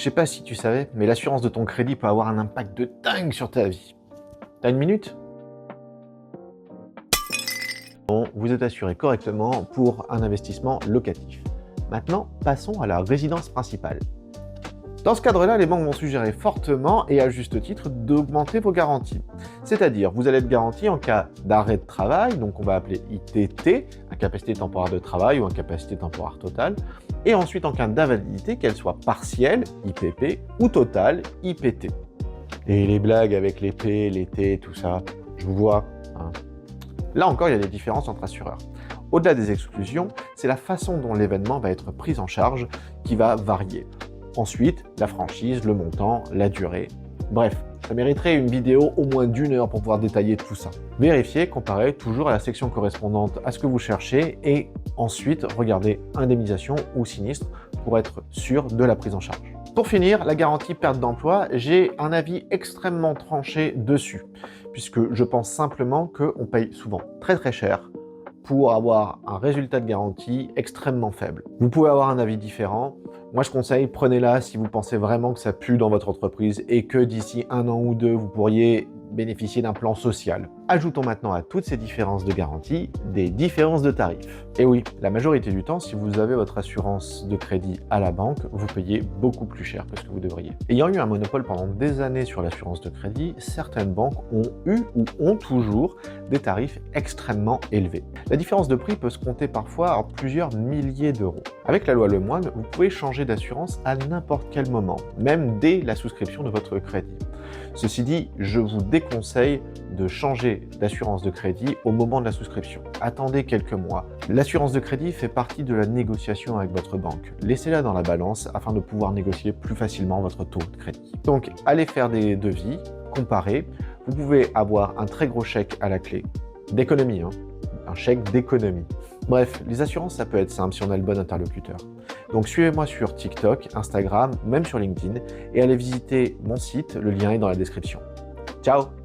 Je sais pas si tu savais, mais l'assurance de ton crédit peut avoir un impact de dingue sur ta vie. T'as une minute? Bon, vous êtes assuré correctement pour un investissement locatif. Maintenant, passons à la résidence principale. Dans ce cadre-là, les banques vont suggérer fortement et à juste titre d'augmenter vos garanties. C'est-à-dire, vous allez être garanti en cas d'arrêt de travail, donc on va appeler ITT, incapacité temporaire de travail ou incapacité temporaire totale, et ensuite en cas d'invalidité, qu'elle soit partielle, IPP, ou totale, IPT. Et les blagues avec les P, les T, tout ça, je vous vois. Hein. Là encore, il y a des différences entre assureurs. Au-delà des exclusions, c'est la façon dont l'événement va être pris en charge qui va varier. Ensuite, la franchise, le montant, la durée. Bref, ça mériterait une vidéo au moins d'1 heure pour pouvoir détailler tout ça. Vérifiez, comparez toujours à la section correspondante à ce que vous cherchez et ensuite regardez indemnisation ou sinistre pour être sûr de la prise en charge. Pour finir, la garantie perte d'emploi, j'ai un avis extrêmement tranché dessus, puisque je pense simplement qu'on paye souvent très cher pour avoir un résultat de garantie extrêmement faible. Vous pouvez avoir un avis différent. Moi, je conseille, prenez-la si vous pensez vraiment que ça pue dans votre entreprise et que d'ici 1 an ou 2, vous pourriez bénéficier d'un plan social. Ajoutons maintenant à toutes ces différences de garantie des différences de tarifs. Et oui, la majorité du temps, si vous avez votre assurance de crédit à la banque, vous payez beaucoup plus cher que ce que vous devriez. Ayant eu un monopole pendant des années sur l'assurance de crédit, certaines banques ont eu ou ont toujours des tarifs extrêmement élevés. La différence de prix peut se compter parfois à plusieurs milliers d'euros. Avec la loi Lemoine, vous pouvez changer d'assurance à n'importe quel moment, même dès la souscription de votre crédit. Ceci dit, je vous déconseille de changer d'assurance de crédit au moment de la souscription. Attendez quelques mois. L'assurance de crédit fait partie de la négociation avec votre banque. Laissez-la dans la balance afin de pouvoir négocier plus facilement votre taux de crédit. Donc, allez faire des devis, comparez. Vous pouvez avoir un très gros chèque à la clé, d'économie, un chèque d'économie. Bref, les assurances, ça peut être simple si on a le bon interlocuteur. Donc suivez-moi sur TikTok, Instagram, même sur LinkedIn, et allez visiter mon site, le lien est dans la description. Ciao!